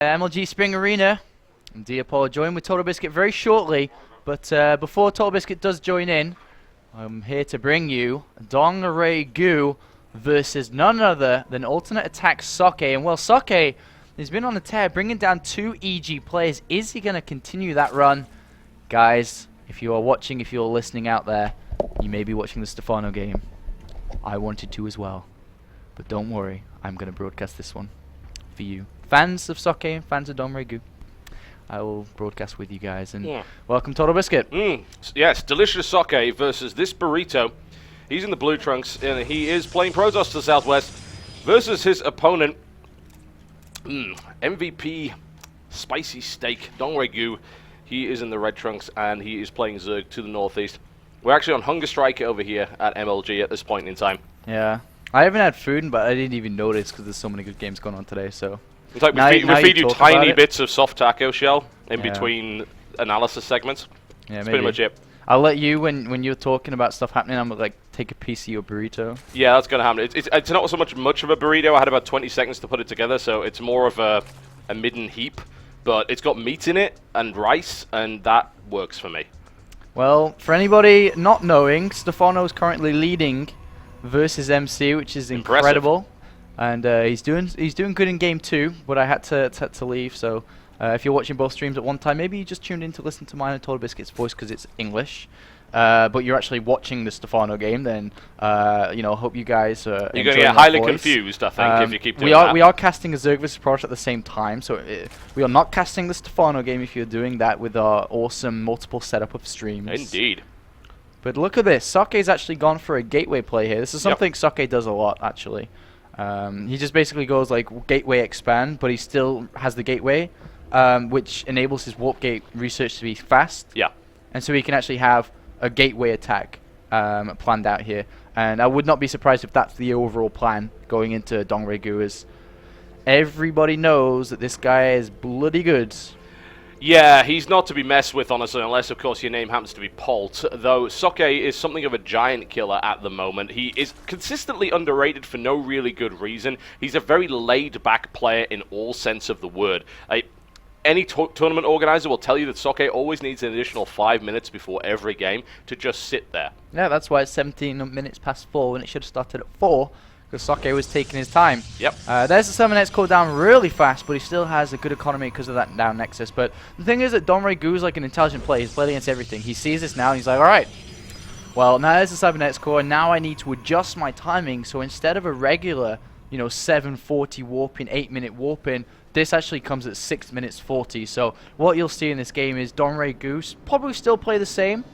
MLG Spring Arena. And Diapolo joined with Total Biscuit very shortly, but before Total Biscuit does join in, I'm here to bring you Dongraegu versus none other than alternate attack Socke. And well, Socke has been on a tear, bringing down 2 EG players. Is he going to continue that run? Guys, if you are watching, if you're listening out there, you may be watching the Stefano game. I wanted to as well. But don't worry, I'm going to broadcast this one for you. Fans of Socke and fans of Dongraegu, I will broadcast with you guys. And welcome, Total Biscuit. Yes, delicious Socke versus this burrito. He's in the blue trunks, and he is playing Protoss to the southwest versus his opponent, MVP Spicy Steak, Dongraegu. He is in the red trunks, and he is playing Zerg to the northeast. We're actually on Hunger Strike over here at MLG at this point in time. Yeah. I haven't had food, but I didn't even notice because there's so many good games going on today, so... It's like we feed you tiny bits of soft taco shell in between analysis segments. Yeah, that's pretty much it. I'll let you, when you're talking about stuff happening, I'm like, take a piece of your burrito. Yeah, that's going to happen. It's not so much of a burrito. I had about 20 seconds to put it together, so it's more of a midden heap. But it's got meat in it and rice, and that works for me. Well, for anybody not knowing, Stefano is currently leading versus MC, which is incredible. And he's doing good in game 2, but I had to leave. So if you're watching both streams at one time, maybe you just tuned in to listen to mine and Total Biscuit's voice because it's English. But you're actually watching the Stefano game, then you know, hope you guys you're going to get highly confused, I think, if you keep doing that. We are casting a Zerg vs Protoss at the same time, so we are not casting the Stefano game if you're doing that with our awesome multiple setup of streams. Indeed. But look at this, Socke's actually gone for a gateway play here. This is something Socke does a lot, actually. He just basically goes like gateway expand, but he still has the gateway, which enables his warp gate research to be fast. Yeah. And so he can actually have a gateway attack planned out here. And I would not be surprised if that's the overall plan going into Dongraegu, as everybody knows that this guy is bloody good. Yeah, he's not to be messed with, honestly, unless, of course, your name happens to be Palt, though Socke is something of a giant killer at the moment. He is consistently underrated for no really good reason. He's a very laid-back player in all sense of the word. Any tournament organizer will tell you that Socke always needs an additional 5 minutes before every game to just sit there. Yeah, that's why it's 17 minutes past 4 when it should have started at 4. Because Socke was taking his time. Yep. There's the 7x cooldown down really fast, but he still has a good economy because of that down nexus. But the thing is that Dongraegu is like an intelligent player. He's played against everything. He sees this now and he's like, alright, well, now there's the 7x core, and now I need to adjust my timing. So instead of a regular, you know, 7:40 warping, 8-minute warping, this actually comes at 6 minutes 40. So what you'll see in this game is Dongraegu probably still play the same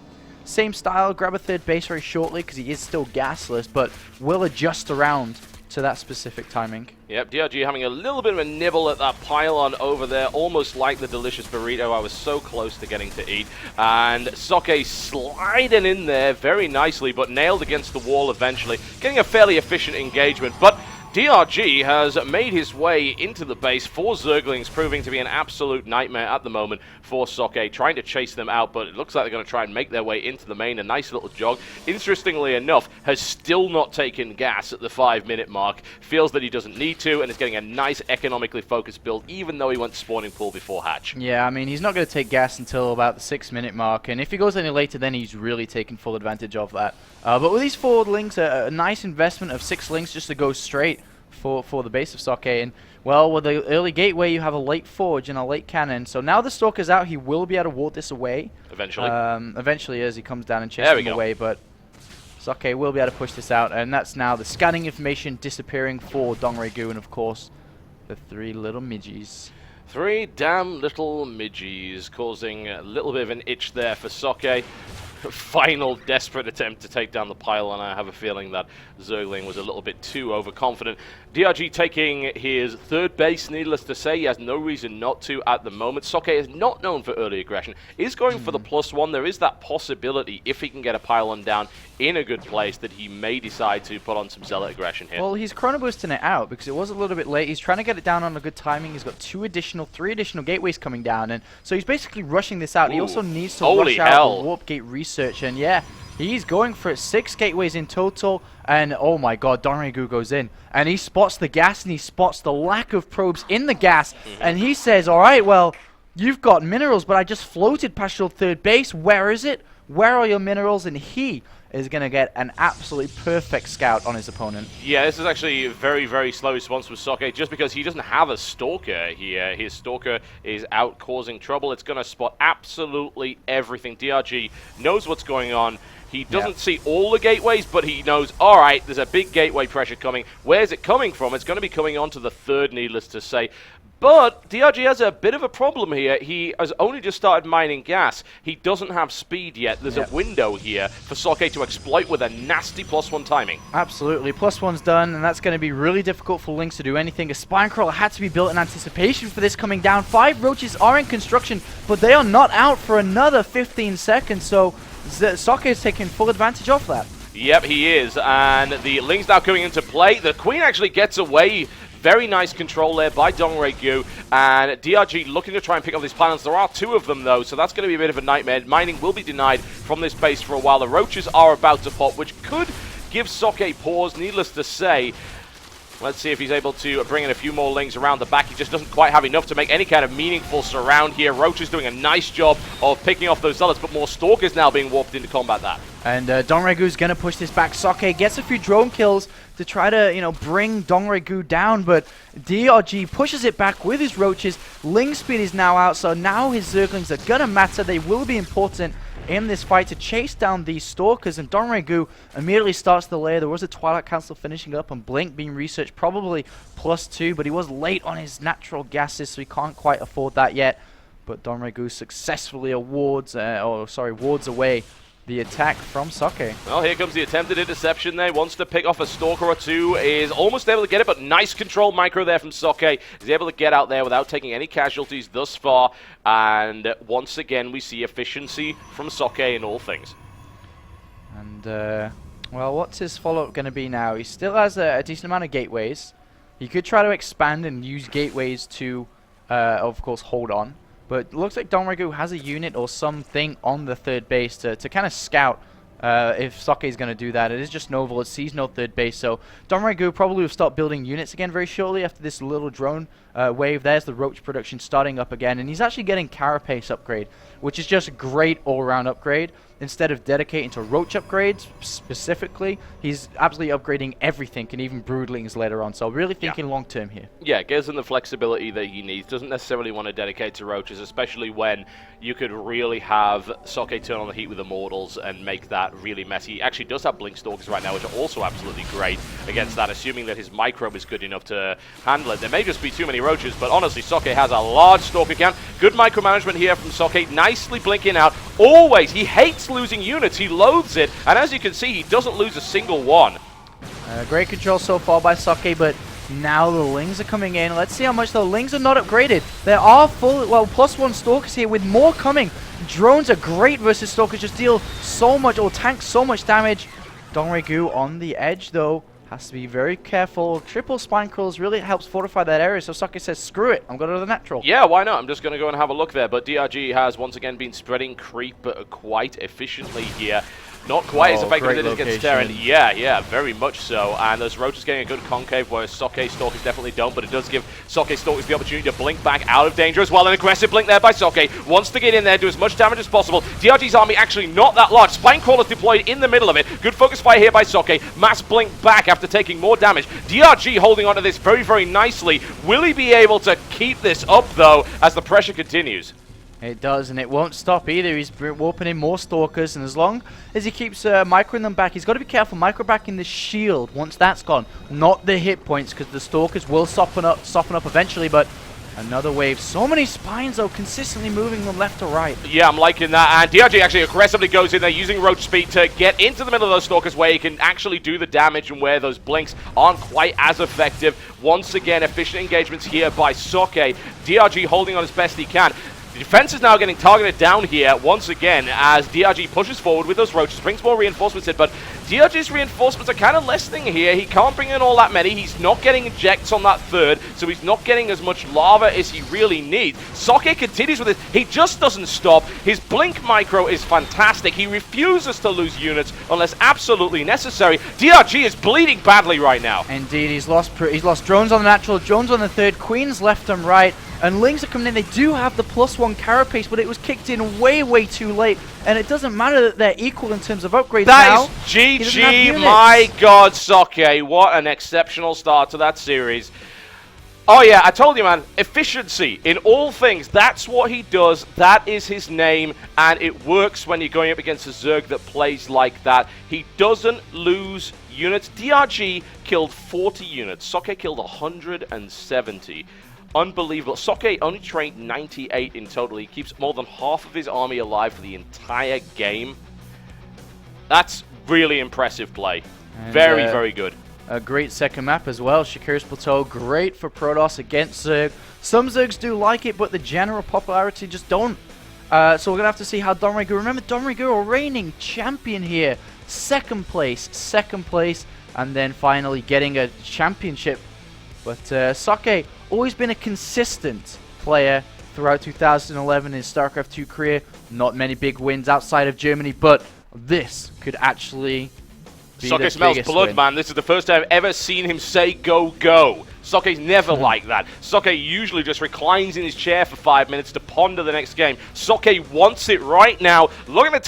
style, grab a third base very shortly because he is still gasless, but will adjust around to that specific timing. Yep, DRG having a little bit of a nibble at that pylon over there, almost like the delicious burrito I was so close to getting to eat. And Socke sliding in there very nicely, but nailed against the wall eventually, getting a fairly efficient engagement. But DRG has made his way into the base for Zerglings, proving to be an absolute nightmare at the moment for Socke, trying to chase them out, but it looks like they're going to try and make their way into the main. A nice little jog. Interestingly enough, has still not taken gas at the 5-minute mark. Feels that he doesn't need to, and is getting a nice economically focused build, even though he went spawning pool before hatch. Yeah, I mean, he's not going to take gas until about the 6-minute mark, and if he goes any later, then he's really taking full advantage of that. But with these forward links, a nice investment of 6 links just to go straight for the base of Socke. And well, with the early gateway, you have a late forge and a late cannon. So now the Stalker's out, he will be able to ward this away. Eventually. Eventually, as he comes down and chases him away. But Socke will be able to push this out, and that's now the scanning information disappearing for Dongraegu, and of course, the 3 little midgies. 3 damn little midgies, causing a little bit of an itch there for Socke. Final desperate attempt to take down the pylon. I have a feeling that Zergling was a little bit too overconfident. DRG taking his 3rd base, needless to say. He has no reason not to at the moment. Socke is not known for early aggression. Is going for the +1. There is that possibility, if he can get a pylon down in a good place, that he may decide to put on some zealot aggression here. Well, he's chrono boosting it out because it was a little bit late. He's trying to get it down on a good timing. He's got 3 additional gateways coming down, and so he's basically rushing this out. He also needs to rush out the warp gate research, and yeah, He's going for it. 6 gateways in total. And oh my god, Dongraegu goes in. And he spots the gas and he spots the lack of probes in the gas. And he says, alright, well, you've got minerals, but I just floated past your third base. Where is it? Where are your minerals? And he is going to get an absolutely perfect scout on his opponent. Yeah, this is actually a very, very slow response from Socke, just because he doesn't have a Stalker here. His Stalker is out causing trouble. It's going to spot absolutely everything. DRG knows what's going on. He doesn't see all the gateways, but he knows, all right, there's a big gateway pressure coming. Where's it coming from? It's going to be coming onto the third, needless to say. But DRG has a bit of a problem here. He has only just started mining gas. He doesn't have speed yet. There's a window here for Socke to exploit with a nasty +1 timing. Absolutely. +1's done, and that's going to be really difficult for Lynx to do anything. A spine crawler had to be built in anticipation for this coming down. 5 roaches are in construction, but they are not out for another 15 seconds, so Socke is taking full advantage of that. Yep, he is, and the Lynx now coming into play. The Queen actually gets away. Very nice control there by Dongraegu, and DRG looking to try and pick up these pylons. There are 2 of them, though, so that's going to be a bit of a nightmare. Mining will be denied from this base for a while. The roaches are about to pop, which could give Socke pause, needless to say. Let's see if he's able to bring in a few more Lings around the back. He just doesn't quite have enough to make any kind of meaningful surround here. Roach is doing a nice job of picking off those zealots, but more Stalkers now being warped into combat that. And Dongraegu's going to push this back. Socke gets a few drone kills to try to, bring Dongraegu down, but DRG pushes it back with his roaches. Ling speed is now out, so now his Zerglings are going to matter. They will be important in this fight to chase down these Stalkers, and Dongraegu immediately starts the lair. There was a Twilight Council finishing up and Blink being researched, probably +2, but he was late on his natural gases, so he can't quite afford that yet. But Dongraegu successfully wards away the attack from Socke. Well, here comes the attempted interception there. Wants to pick off a Stalker or 2. Is almost able to get it, but nice control micro there from Socke. He's able to get out there without taking any casualties thus far. And once again, we see efficiency from Socke in all things. And, well, what's his follow-up going to be now? He still has a decent amount of gateways. He could try to expand and use gateways to, of course, hold on. But it looks like Dongraegu has a unit or something on the third base to kind of scout if Socke is going to do that. It is just Novel. It sees no third base. So Dongraegu probably will start building units again very shortly after this little drone wave. There's the Roach production starting up again. And he's actually getting Carapace upgrade, which is just a great all-around upgrade. Instead of dedicating to Roach upgrades specifically, he's absolutely upgrading everything, and even Broodlings later on. So really thinking long-term here. Yeah, gives him the flexibility that he needs. Doesn't necessarily want to dedicate to Roaches, especially when you could really have Socke turn on the heat with Immortals and make that really messy. He actually does have Blink Stalkers right now, which are also absolutely great against that, assuming that his micro is good enough to handle it. There may just be too many Roaches, but honestly, Socke has a large Stalker count. Good micromanagement here from Socke, nicely blinking out. Always, he hates losing units, he loathes it, and as you can see, he doesn't lose a single one. Great control so far by Socke, but now the Lings are coming in. Let's see how much the Lings are not upgraded. There are +1 Stalkers here with more coming. Drones are great versus Stalkers, just deal so much, or tank so much damage. Dongraegu on the edge, though, has to be very careful. Triple Spine Crawls really helps fortify that area, so Socke says, screw it, I'm going to the natural. Yeah, why not? I'm just going to go and have a look there, but DRG has once again been spreading creep quite efficiently here. Not quite as effective as it is against Terran. Yeah, very much so. And there's Roaches getting a good concave, whereas Socke Stalkers definitely don't, but it does give Socke Stalkers the opportunity to blink back out of danger as well. An aggressive blink there by Socke. Wants to get in there, do as much damage as possible. DRG's army actually not that large. Spine Crawlers deployed in the middle of it. Good focus fire here by Socke. Mass blink back after taking more damage. DRG holding onto this very, very nicely. Will he be able to keep this up, though, as the pressure continues? It does, and it won't stop either. He's warping in more Stalkers, and as long as he keeps microing them back, he's got to be careful. Micro back in the shield once that's gone, not the hit points, because the Stalkers will soften up eventually, but another wave. So many spines, though, consistently moving them left to right. Yeah, I'm liking that. And DRG actually aggressively goes in there using Roach speed to get into the middle of those Stalkers where he can actually do the damage and where those blinks aren't quite as effective. Once again, efficient engagements here by Socke. DRG holding on as best he can. The defense is now getting targeted down here once again as DRG pushes forward with those roaches, brings more reinforcements in, but DRG's reinforcements are kind of lessening here. He can't bring in all that many. He's not getting ejects on that third, so he's not getting as much lava as he really needs. Socke continues with this. He just doesn't stop. His blink micro is fantastic. He refuses to lose units unless absolutely necessary. DRG is bleeding badly right now. Indeed, he's lost drones on the natural, drones on the third, queens left and right, and Lings are coming in. They do have the +1 carapace, but it was kicked in way, way too late, and it doesn't matter that they're equal in terms of upgrades now. That is GG, my god, Socke. What an exceptional start to that series. Oh yeah, I told you, man, efficiency in all things, that's what he does, that is his name, and it works when you're going up against a Zerg that plays like that. He doesn't lose units. DRG killed 40 units, Socke killed 170. Unbelievable. Socke only trained 98 in total. He keeps more than half of his army alive for the entire game. That's really impressive play. And very, very good. A great second map as well. Shakira's Plateau, great for Protoss against Zerg. Some Zergs do like it, but the general popularity just don't. So we're going to have to see how Dongraegu... Remember, Dongraegu, a reigning champion here. Second place, and then finally getting a championship. But Socke, always been a consistent player throughout 2011 in StarCraft 2 career. Not many big wins outside of Germany, but this could actually be Socke the smells biggest blood, win. man. This is the first time I've ever seen him say go, go. Socke's never like that. Socke usually just reclines in his chair for 5 minutes to ponder the next game. Socke wants it right now. Look at the